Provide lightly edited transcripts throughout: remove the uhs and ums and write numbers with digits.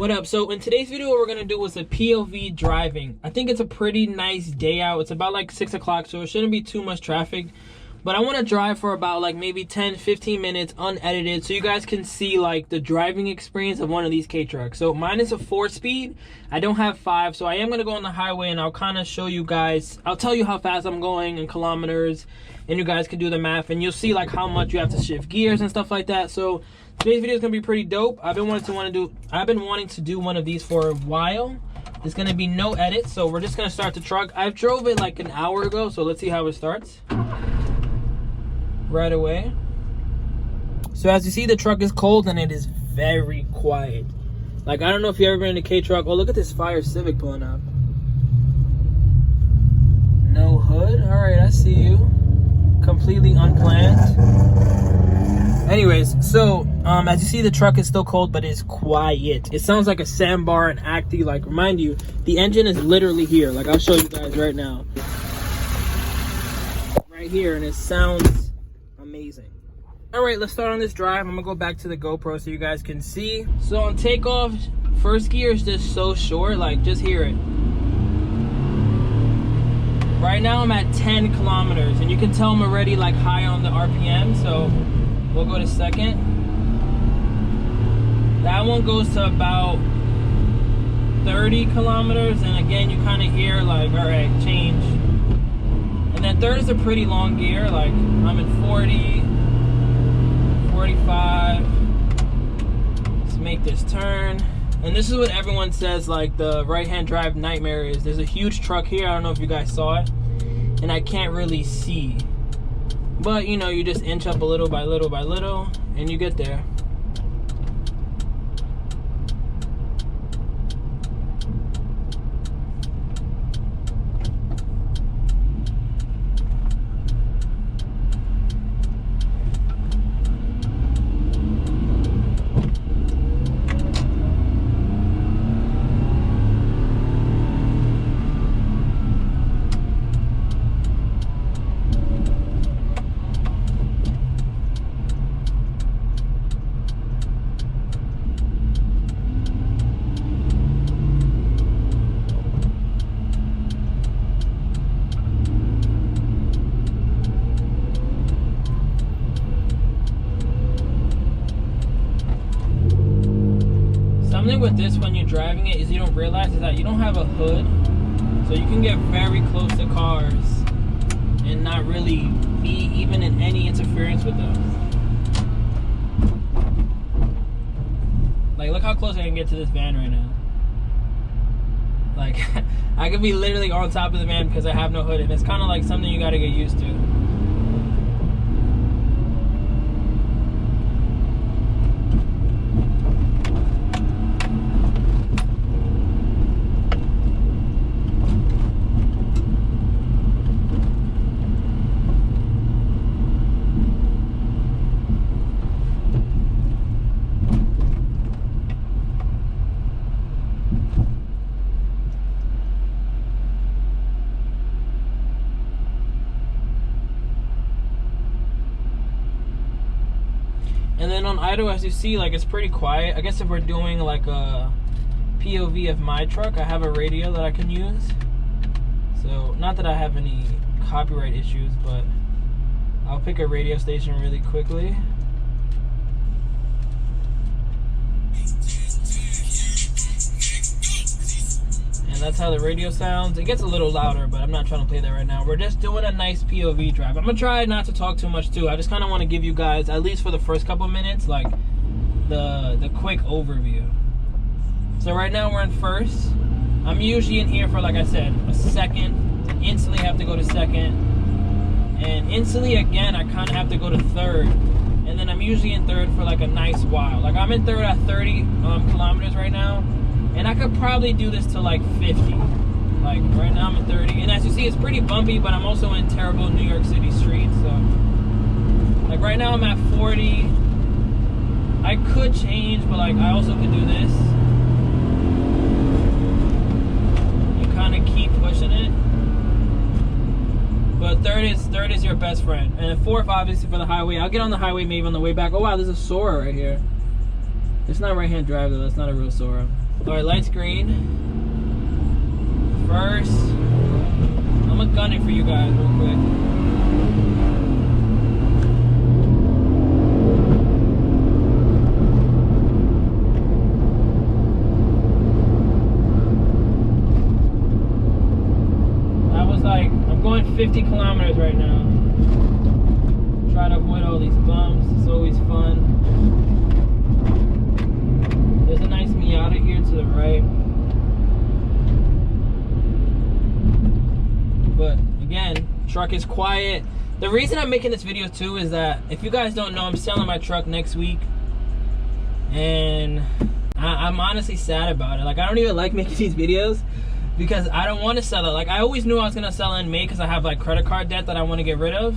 What up? So in today's video, what we're gonna do is a POV driving. I think it's a pretty nice day out. It's about like 6 o'clock, so it shouldn't be too much traffic. But I want to drive for about like maybe 10-15 minutes unedited, so you guys can see like the driving experience of one of these K-trucks. So mine is a 4-speed. I don't have 5, so I am gonna go on the highway and I'll kind of show you guys. I'll tell you how fast I'm going in kilometers, and you guys can do the math, and you'll see like how much you have to shift gears and stuff like that. So today's video is gonna be pretty dope. I've been wanting to do one of these for a while. There's gonna be no edit, so we're just gonna start the truck. I drove it like an hour ago, so let's see how it starts right away. So as you see, the truck is cold and it is very quiet. Like, I don't know if you've ever been in a K-truck. Oh, look at this Fire Civic pulling up. No hood. All right, I see you. Completely unplanned. Anyways, so as you see, the truck is still cold, but it's quiet. It sounds like a sandbar and Acti. Like, remind you, the engine is literally here. Like, I'll show you guys right now. Right here, and it sounds amazing. All right, let's start on this drive. I'm gonna go back to the GoPro so you guys can see. So on takeoff, first gear is just so short, like just hear it. Right now I'm at 10 kilometers, and you can tell I'm already like high on the RPM, so we'll go to second. That one goes to about 30 kilometers, and again, you kind of hear like, all right, change. And then third is a pretty long gear, like I'm at 40, 45. Let's make this turn. And this is what everyone says like the right-hand drive nightmare is. There's a huge truck here, I don't know if you guys saw it, and I can't really see. But you know, you just inch up a little by little by little, and you get there. Something with this when you're driving it is you don't realize is that you don't have a hood, so you can get very close to cars and not really be even in any interference with them. Like, look how close I can get to this van right now. Like, I could be literally on top of the van because I have no hood, and it's kind of like something you got to get used to. And then on idle, as you see, like it's pretty quiet. I guess if we're doing like a POV of my truck, I have a radio that I can use. So not that I have any copyright issues, but I'll pick a radio station really quickly. And that's how the radio sounds. It gets a little louder, but I'm not trying to play that right now. We're just doing a nice POV drive. I'm gonna try not to talk too much too. I just kind of want to give you guys, at least for the first couple minutes, like the quick overview. So right now we're in first. I'm usually in here for, like I said, a second. Instantly have to go to second. And instantly again, I kind of have to go to third. And then I'm usually in third for like a nice while. Like I'm in third at 30 kilometers right now. And I could probably do this to like 50. Like right now I'm at 30. And as you see, it's pretty bumpy, but I'm also in terrible New York City streets. So like right now I'm at 40. I could change, but like I also could do this. You kind of keep pushing it. But third is your best friend. And fourth, obviously, for the highway. I'll get on the highway maybe on the way back. Oh wow, there's a Sora right here. It's not right-hand drive though, that's not a real Sora. All right, lights green. First, I'm gonna gun it for you guys real quick. That was like, I'm going 50 kilometers right now. Try to avoid all these bumps. It's always fun. There's a nice Miata here to the right. But again, truck is quiet. The reason I'm making this video too is that if you guys don't know, I'm selling my truck next week. And I'm honestly sad about it. Like, I don't even like making these videos because I don't want to sell it. Like, I always knew I was going to sell it in May because I have like credit card debt that I want to get rid of.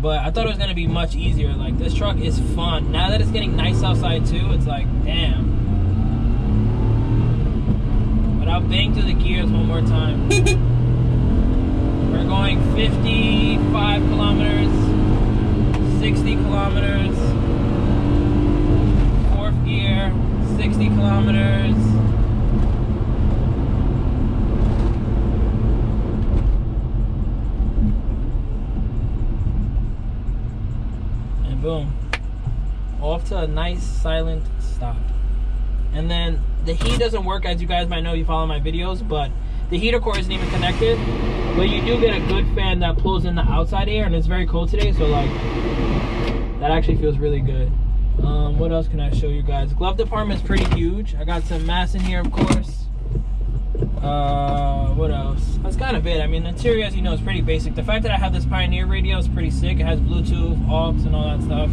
But I thought it was going to be much easier. Like, this truck is fun. Now that it's getting nice outside too, it's like, damn. But I'll bang through the gears one more time. We're going 55 kilometers, 60 kilometers, fourth gear, 60 kilometers. And boom. Off to a nice silent stop. And then the heat doesn't work, as you guys might know if you follow my videos, but the heater core isn't even connected. But you do get a good fan that pulls in the outside air, and it's very cold today, so like that actually feels really good. What else can I show you guys? Glove department is pretty huge. I got some mats in here, of course. What else? That's kind of it. I mean, the interior, as you know, is pretty basic. The fact that I have this Pioneer radio is pretty sick. It has Bluetooth, aux, and all that stuff.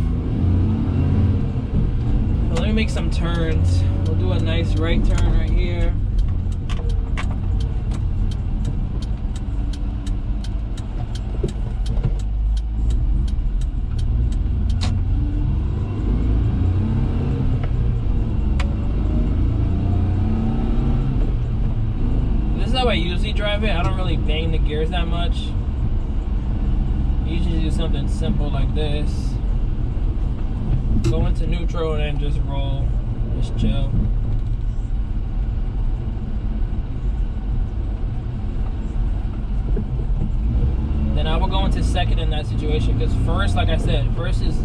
But let me make some turns. We'll do a nice right turn right here. How I usually drive it. I don't really bang the gears that much. I usually do something simple like this. Go into neutral and then just roll. Just chill. Then I will go into second in that situation because first, like I said, first is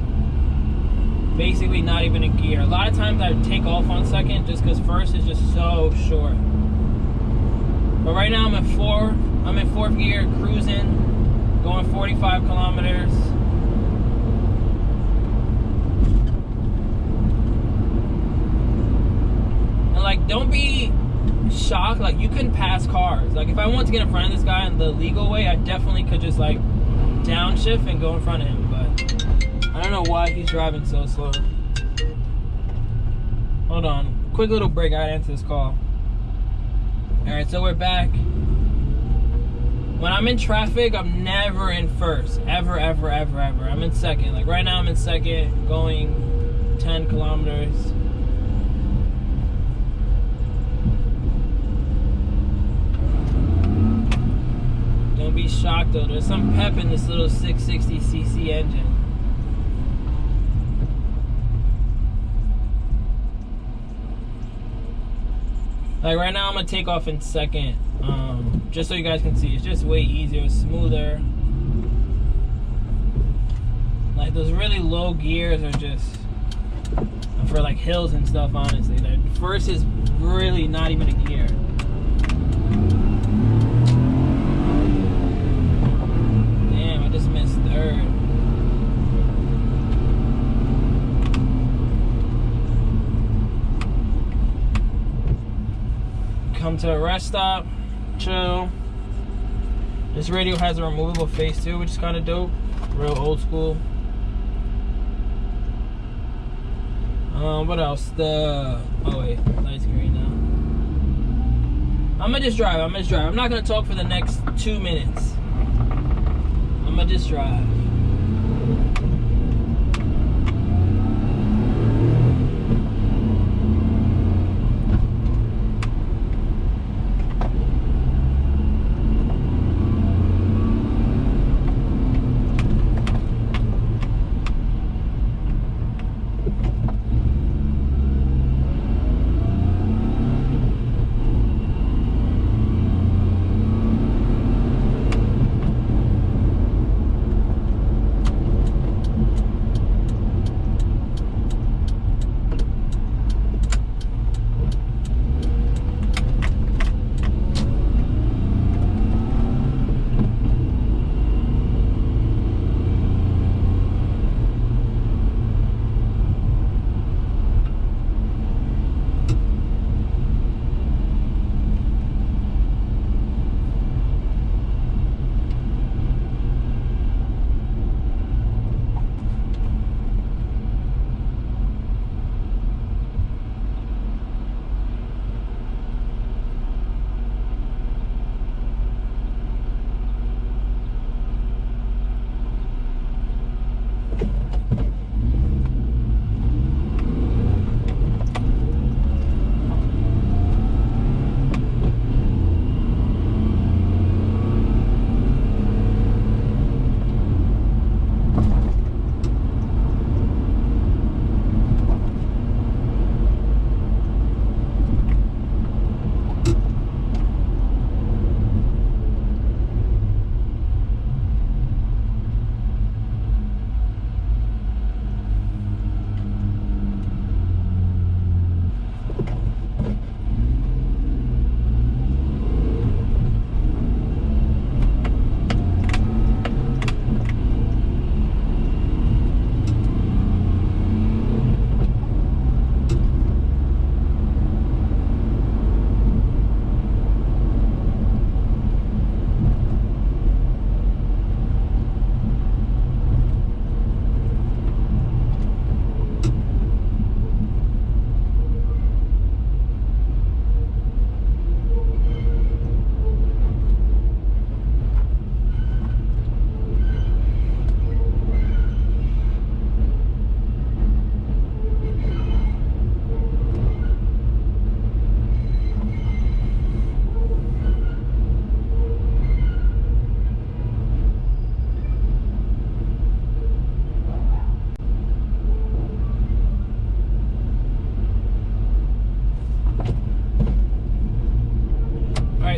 basically not even a gear. A lot of times I take off on second just because first is just so short. But right now I'm in fourth gear, cruising, going 45 kilometers. And like, don't be shocked, like you can pass cars. Like if I want to get in front of this guy in the legal way, I definitely could just like downshift and go in front of him. But I don't know why he's driving so slow. Hold on, quick little break, I gotta answer this call. Alright, so we're back. When I'm in traffic, I'm never in first. Ever, ever, ever, ever. I'm in second. Like right now I'm in second, going 10 kilometers. Don't be shocked though. There's some pep in this little 660cc engine. Like right now I'm gonna take off in second, just so you guys can see. It's just way easier, smoother. Like those really low gears are just for like hills and stuff, honestly. Like first is really not even a gear. Damn, I just missed third. Come to a rest stop, chill. This radio has a removable face too, which is kind of dope. Real old school. What else? Oh wait, light's green now. I'm gonna just drive. I'm not gonna talk for the next 2 minutes. I'm gonna just drive.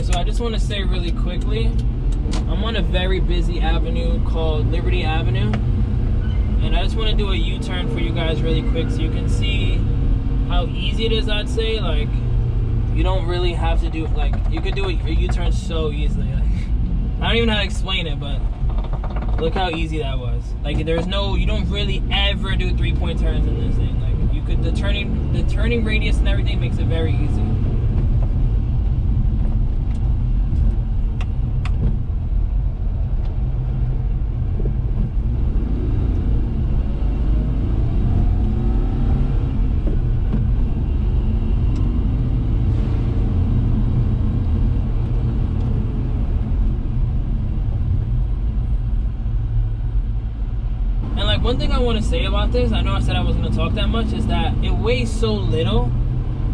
so I just want to say really quickly, I'm on a very busy avenue called Liberty Avenue, and I just want to do a U-turn for you guys really quick so you can see how easy it is. I'd say, like, you don't really have to do, like, you could do a U-turn so easily. Like, I don't even know how to explain it, but look how easy that was. Like, there's no, you don't really ever do 3-point turns in this thing. Like, you could, the turning radius and everything makes it very easy. One thing I want to say about this, I know I said I wasn't going to talk that much, is that it weighs so little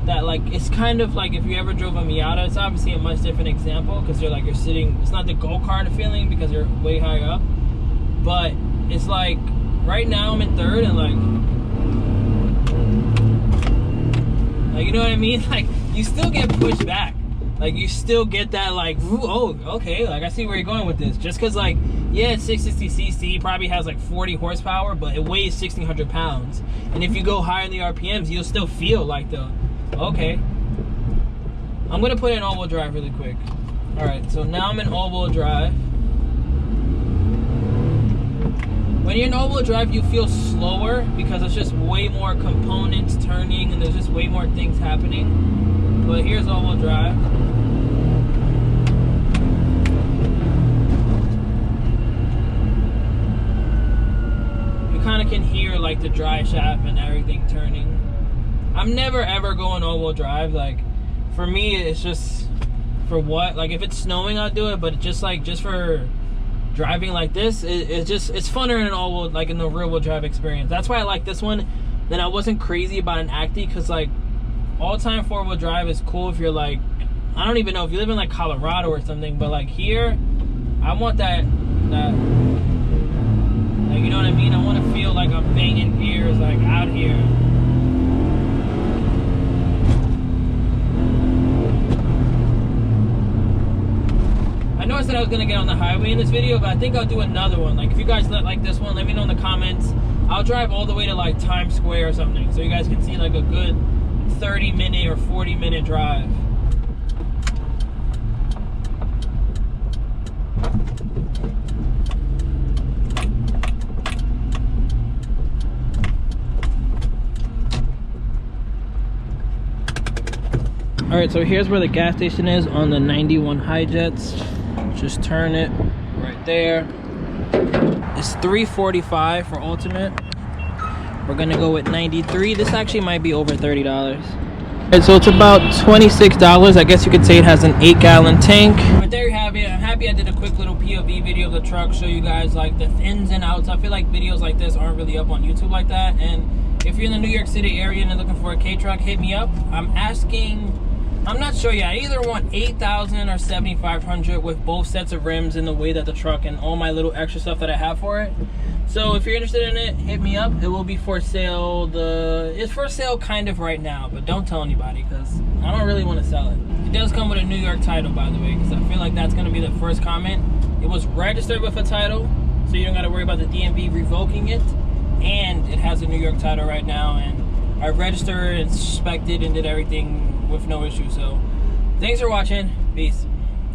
that, like, it's kind of like if you ever drove a Miata, it's obviously a much different example because you're sitting, it's not the go-kart feeling because you're way higher up, but it's like right now I'm in third and like you know what I mean? Like, you still get pushed back. Like, you still get that, like, oh, okay, like, I see where you're going with this. Just because, like, yeah, it's 660cc, probably has, like, 40 horsepower, but it weighs 1,600 pounds. And if you go higher in the RPMs, you'll still feel like the, okay. I'm going to put in all-wheel drive really quick. All right, so now I'm in all-wheel drive. When you're in all-wheel drive, you feel slower because it's just way more components turning and there's just way more things happening. But here's all-wheel drive. Kind of can hear like the drive shaft and everything turning. I'm never ever going all-wheel drive. Like, for me, it's just for what, like, if it's snowing I'll do it, but just for driving like this, it's funner in an all-wheel, like in the rear-wheel drive experience. That's why I like this one. Then I wasn't crazy about an Acti because, like, all-time four-wheel drive is cool if you're like, I don't even know if you live in like Colorado or something, but like here I want that like, you know what I mean? I want to feel like I'm banging gears, like, out here. I know I said I was going to get on the highway in this video, but I think I'll do another one. Like, if you guys like this one, let me know in the comments. I'll drive all the way to, like, Times Square or something, so you guys can see, like, a good 30-minute or 40-minute drive. Alright, so here's where the gas station is on the 91 Hijets. Just turn it right there. It's $345 for ultimate. We're gonna go with 93. This actually might be over $30. Alright, so it's about $26. I guess you could say it has an 8-gallon tank. But there you have it. I'm happy I did a quick little POV video of the truck, show you guys like the ins and outs. I feel like videos like this aren't really up on YouTube like that. And if you're in the New York City area and you're looking for a K-truck, hit me up. I'm not sure yet. I either want 8,000 or 7,500 with both sets of rims in the way that the truck and all my little extra stuff that I have for it. So if you're interested in it, hit me up. It will be for sale. It's for sale kind of right now, but don't tell anybody because I don't really want to sell it. It does come with a New York title, by the way, because I feel like that's going to be the first comment. It was registered with a title, so you don't got to worry about the DMV revoking it. And it has a New York title right now, and I registered, inspected, and did everything with no issue. So thanks for watching. Peace.